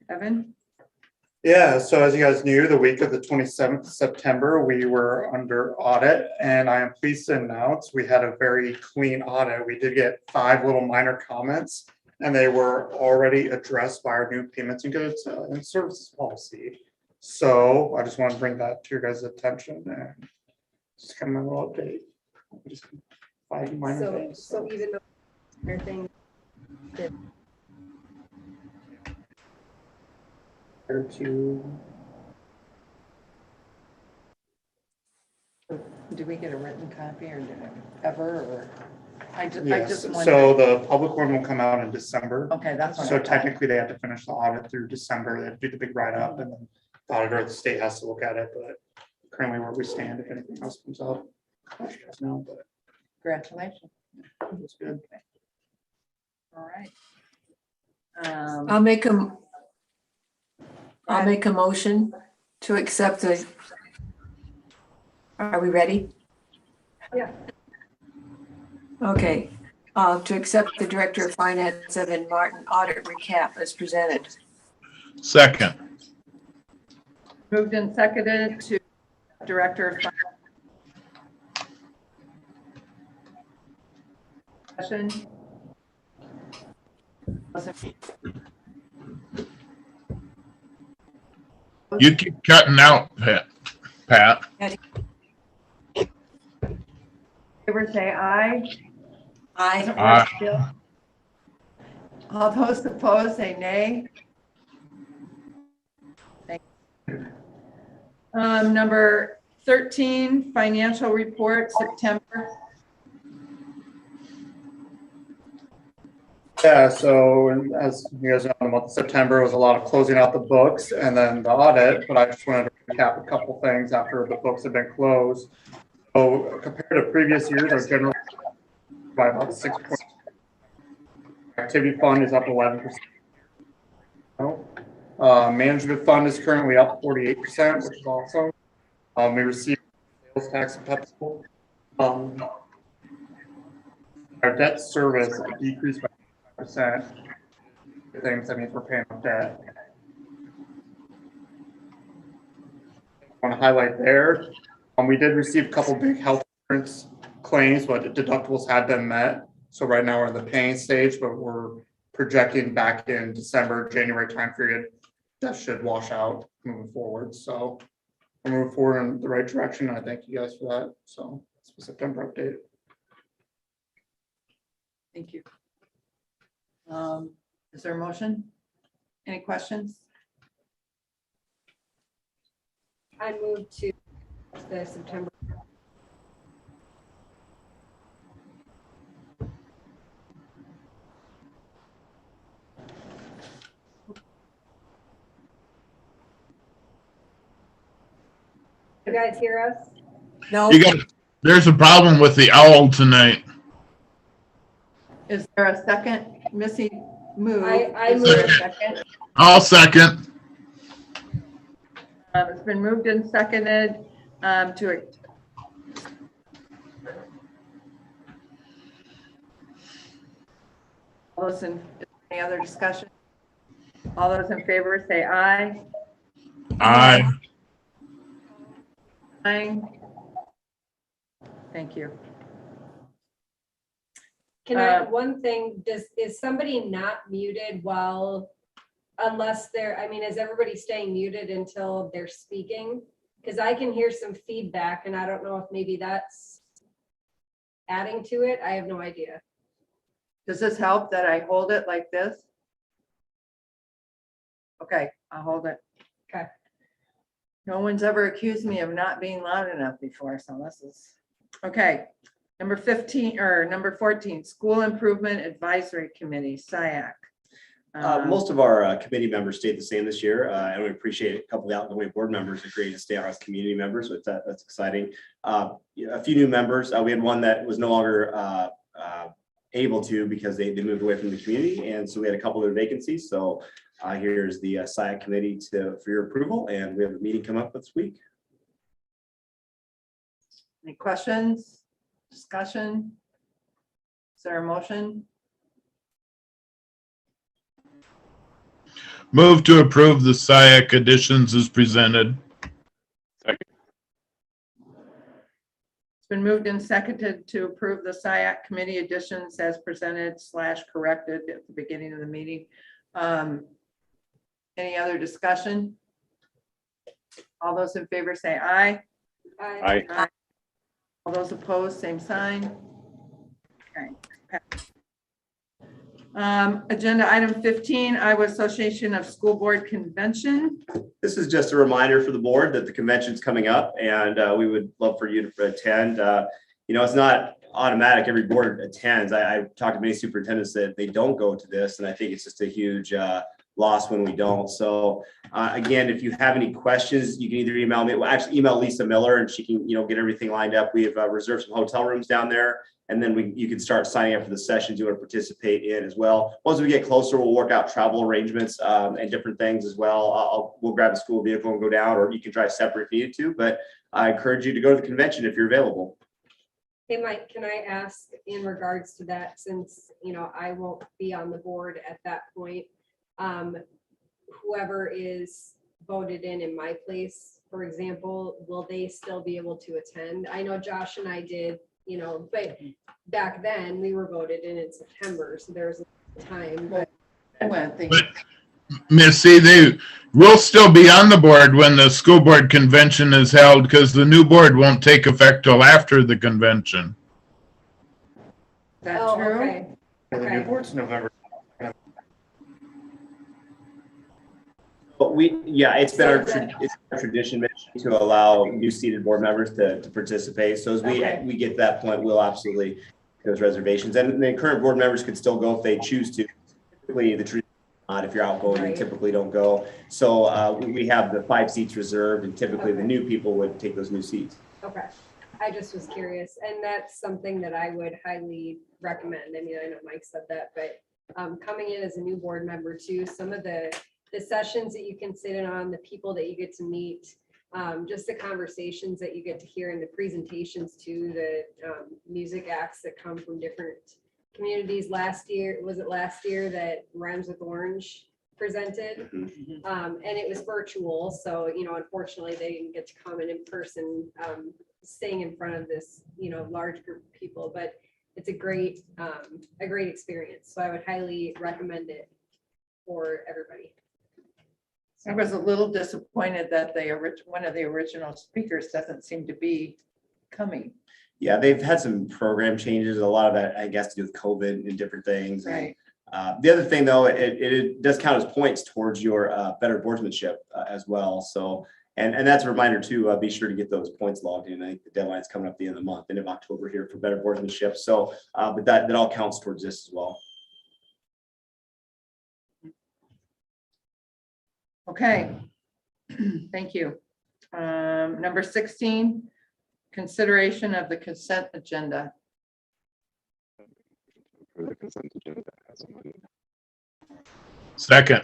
Evan? Yeah, so as you guys knew, the week of the 27th of September, we were under audit, and I am pleased to announce we had a very clean audit. We did get 5 little minor comments, and they were already addressed by our new payments and goods and services policy. So I just want to bring that to your guys' attention and just kind of a little update. Just 5 minor So, things. so even though everything that Or to Do we get a written copy or did it ever, or? I yes, just so wondered. the public one will come out in December. Okay, that's what I So thought. technically, they have to finish the audit through December, they have to do the big write-up, and then the auditor of the state has to look at it, but currently where we stand, if anything else comes up, let you guys know, but Congratulations. it's good. All right. I'll make a motion to accept the. Are we ready? Yeah. Okay, to accept the Director of Finance, Evan Martin, audit recap as presented. Second. Moved and seconded to Director of Finance. You keep cutting out, Pat. Favor say aye. Aye. Aye. All those opposed, say nay. Thank you. Number 13, financial report, September. Yeah, so as you guys know, the month of September was a lot of closing out the books and then the audit, but I just wanted to recap a couple things after the books have been closed. So compared to previous years, our general by about 6 points. Activity fund is up 11%. Management fund is currently up 48%, which is awesome. We received sales tax and PEPAL. Our debt service decreased by 5%. Things that means we're paying off debt. I want to highlight there. We did receive a couple big health insurance claims, but the deductibles had been met. So right now we're in the paying stage, but we're projecting back in December, January time period that should wash out moving forward. So we're moving forward in the right direction. And I thank you guys for that. So that's the September update. Thank you. Is there a motion? Any questions? I moved to the September. You guys hear us? No, There's a problem with the owl tonight. Is there a second? Missy moved. I Is there a moved. second? I'll second. It's been moved and seconded to. All those in, any other discussion? All those in favor say aye. Aye. Aye. Thank you. Can I, one thing, is somebody not muted while, unless they're, I mean, is everybody staying muted until they're speaking? Because I can hear some feedback and I don't know if maybe that's adding to it. I have no idea. Does this help that I hold it like this? Okay, I'll hold it. Okay. No one's ever accused me of not being loud enough before, so this is, okay. Number 15, or number 14, School Improvement Advisory Committee, SIAC. Most of our committee members stayed the same this year, and we appreciate a couple of outgoing board members agreeing to stay on as community members, so that's exciting. A few new members. We had one that was no longer able to because they moved away from the community, and so we had a couple of vacancies. So here's the SIAC committee for your approval, and we have a meeting coming up this week. Any questions? Discussion? Is there a motion? Move to approve the SIAC additions as presented. It's been moved and seconded to approve the SIAC committee additions as presented / corrected at the beginning of the meeting. Any other discussion? All those in favor say aye. Aye. Aye. All those opposed, same sign. Okay. Agenda item 15, Iowa Association of School Board Convention. This is just a reminder for the board that the convention's coming up, and we would love for you to attend. You know, it's not automatic. Every board attends. I've talked to many superintendents that they don't go to this, and I think it's just a huge loss when we don't. So again, if you have any questions, you can either email me. Well, actually, email Lisa Miller, and she can get everything lined up. We have reserved some hotel rooms down there, and then you can start signing up for the sessions you want to participate in as well. Once we get closer, we'll work out travel arrangements and different things as well. We'll grab a school vehicle and go down, or you can drive separate if you need to. But I encourage you to go to the convention if you're available. Hey, Mike, can I ask in regards to that, since, I won't be on the board at that point, whoever is voted in my place, for example, will they still be able to attend? I know Josh and I did, but back then we were voted in September, so there's a time. But Missy, they will still be on the board when the school board convention is held because the new board won't take effect till after the convention. Is that true? Okay. The new board's November. But it's been it's our tradition to allow new seated board members to participate. So as Okay. we get to that point, we'll absolutely those reservations. And then current board members could still go if they choose to. Typically, the tradition, if you're outgoing, you Right. typically don't go. So we have the 5 seats reserved, and typically the new people would take those new seats. Okay, I just was curious, and that's something that I would highly recommend. I mean, I know Mike said that, but coming in as a new board member too, some of the sessions that you can sit in on, the people that you get to meet, just the conversations that you get to hear in the presentations too, the music acts that come from different communities. Last year that Rhymes with Orange presented, and it was virtual, so unfortunately they didn't get to come in person, staying in front of this large group of people, but it's a great experience, so I would highly recommend it for everybody. I was a little disappointed that one of the original speakers doesn't seem to be coming. Yeah, they've had some program changes. A lot of that, I guess, to do with COVID and different things. Right. The other thing, though, it does count as points towards your better boardsmanship as well. So, and that's a reminder too. Be sure to get those points logged in. I think the deadline's coming up at the end of the month, end of October here for better boardsmanship. So, but that all counts towards this as well. Okay, thank you. Number 16, consideration of the consent agenda. For the consent agenda as amended. Second.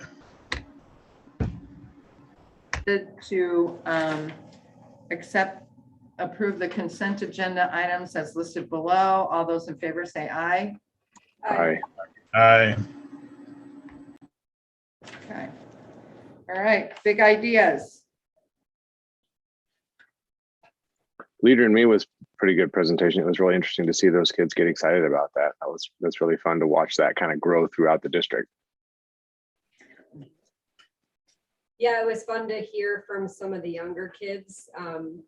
To approve the consent agenda items as listed below. All those in favor say aye. Aye. Aye. Okay. All right, big ideas. Leader in Me was pretty good presentation. It was really interesting to see those kids get excited about that. That's really fun to watch that kind of grow throughout the district. Yeah, it was fun to hear from some of the younger kids.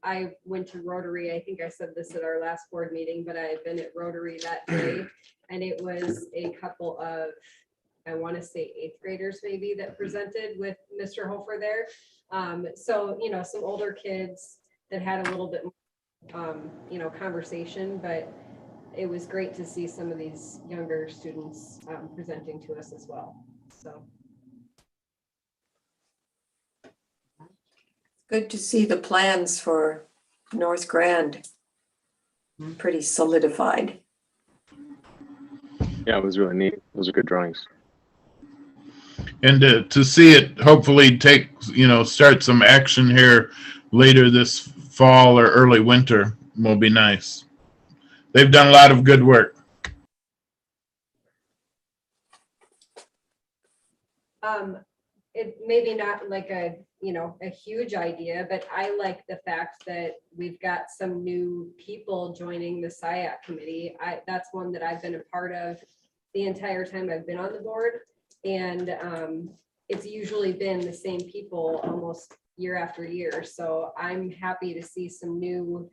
I went to Rotary. I think I said this at our last board meeting, but I had been at Rotary that day, and it was a couple of, I want to say 8th graders maybe, that presented with Mr. Hofer there. So, some older kids that had a little bit, conversation, but it was great to see some of these younger students presenting to us as well. So. Good to see the plans for North Grand pretty solidified. Yeah, it was really neat. Those are good drawings. And to see it hopefully start some action here later this fall or early winter will be nice. They've done a lot of good work. It maybe not like a huge idea, but I like the fact that we've got some new people joining the SIAC committee. That's one that I've been a part of the entire time I've been on the board. And it's usually been the same people almost year after year. So I'm happy to see some new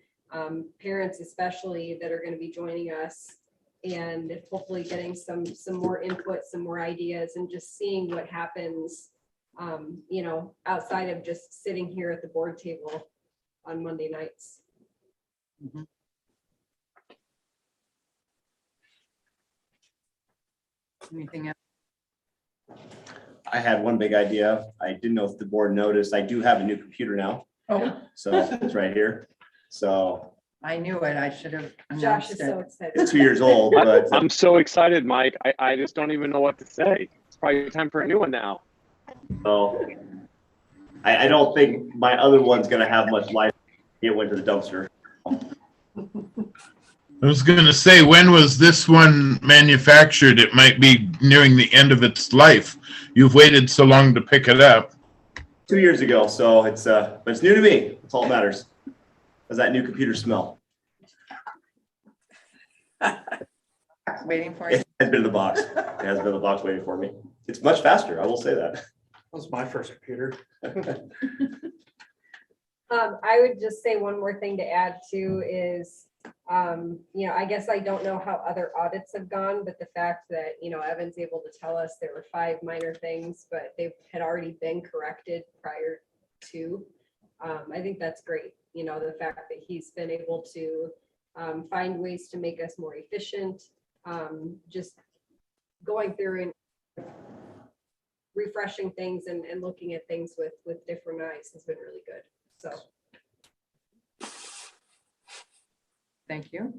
parents, especially, that are going to be joining us, and hopefully getting some more input, some more ideas, and just seeing what happens, outside of just sitting here at the board table on Monday nights. Mm-hmm. Anything else? I had one big idea. I didn't know if the board noticed. I do have a new computer now, Oh, so it's right here. So I knew it. I should have Josh announced is so it. excited. it's 2 years old, but I'm so excited, Mike. I just don't even know what to say. It's probably time for a new one now. so I don't think my other one's gonna have much life. It went to the dumpster. I was going to say, when was this one manufactured? It might be nearing the end of its life. You've waited so long to pick it up. 2 years ago, so but it's new to me. That's all that matters. Does that new computer smell? Waiting for you. It has been in the box. It has been in the box waiting for me. It's much faster, I will say that. That was my first computer. I would just say one more thing to add too is I guess I don't know how other audits have gone, but the fact that, Evan's able to tell us there were 5 minor things, but they had already been corrected prior to, I think that's great. The fact that he's been able to find ways to make us more efficient, just going through and refreshing things and looking at things with different eyes has been really good. So. Thank you.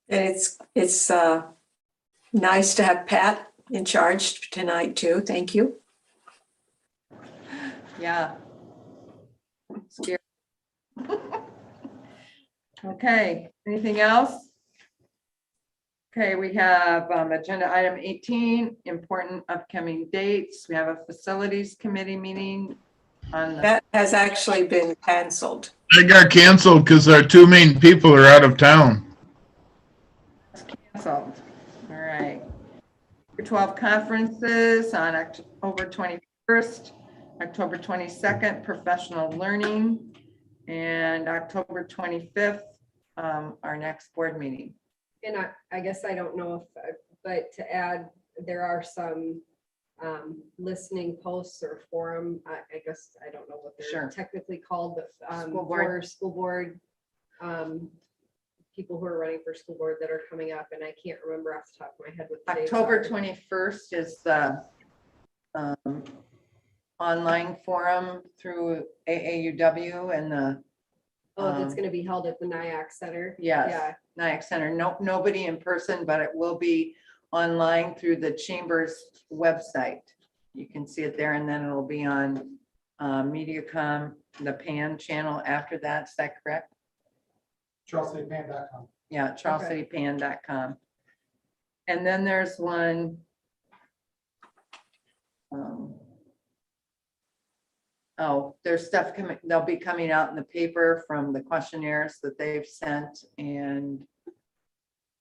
And it's nice to have Pat in charge tonight too. Thank you. Yeah. Scary. Okay, anything else? Okay, we have agenda item 18, important upcoming dates. We have a facilities committee meeting on the, That has actually been canceled. It got canceled because our 2 main people are out of town. canceled. All right. 12 conferences on October 21st, October 22nd, professional learning, and October 25th, our next board meeting. And I guess I don't know if, but to add, there are some listening posts or forum, I guess, I don't know what they're Sure. technically called, but School board. for school board, people who are running for school board that are coming up, and I can't remember off the top of my head what the dates October are. 21st is the online forum through AAUW and the Oh, that's gonna be held at the NIAC Center. Yes. Yeah, NIAC Center. No, nobody in person, but it will be online through the Chamber's website. You can see it there, and then it'll be on MediaCom, the PAN channel after that. Is that correct? CharlesCityPan.com. Yeah, CharlesCityPan.com. And then there's one. Oh, there's stuff coming, they'll be coming out in the paper from the questionnaires that they've sent, and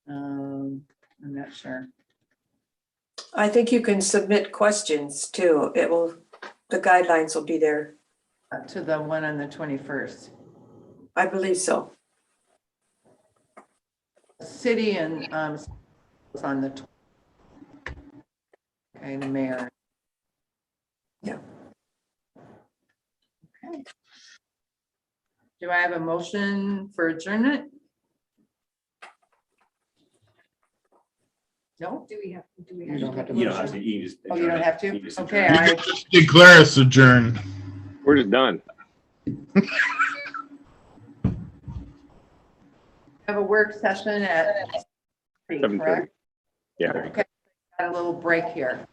I'm not sure. I think you can submit questions too. The guidelines will be there. To the one on the 21st. I believe so. City and was on the okay, the mayor. Yeah. Okay. Do I have a motion for adjournment? No? do we have You don't have to. You don't have to, you just. Oh, you don't have You to? just Okay, adjourn. I Just declare us adjourned. We're just done. have a work session at 7:30, 7:30. correct? Yeah. Okay, got a little break here.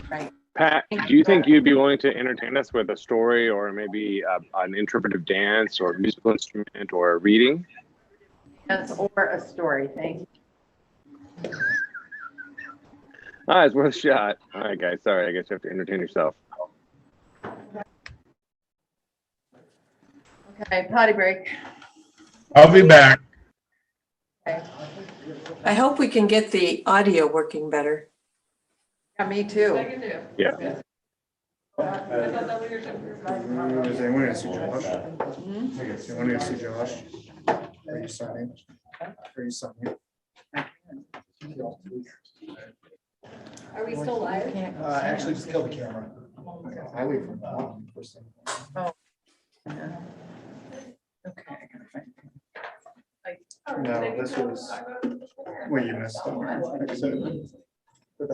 Right. Pat, do you think you'd be willing to entertain us with a story or maybe an interpretive dance or musical instrument or a reading? Dance or a story, thank you. It's worth a shot. All right, guys. Sorry, I guess you have to entertain yourself. Okay, potty break. I'll be back. Okay. I hope we can get the audio working better. Yeah, me too. Yeah. Is anyone gonna see Josh? Mhm. Is anyone gonna see Josh? Are you signing? Are you signing? Are we still live? Can't go Actually, just kill the camera. I leave from home first thing. Yeah. Okay, I gotta find. No, this was what you missed. Like I said.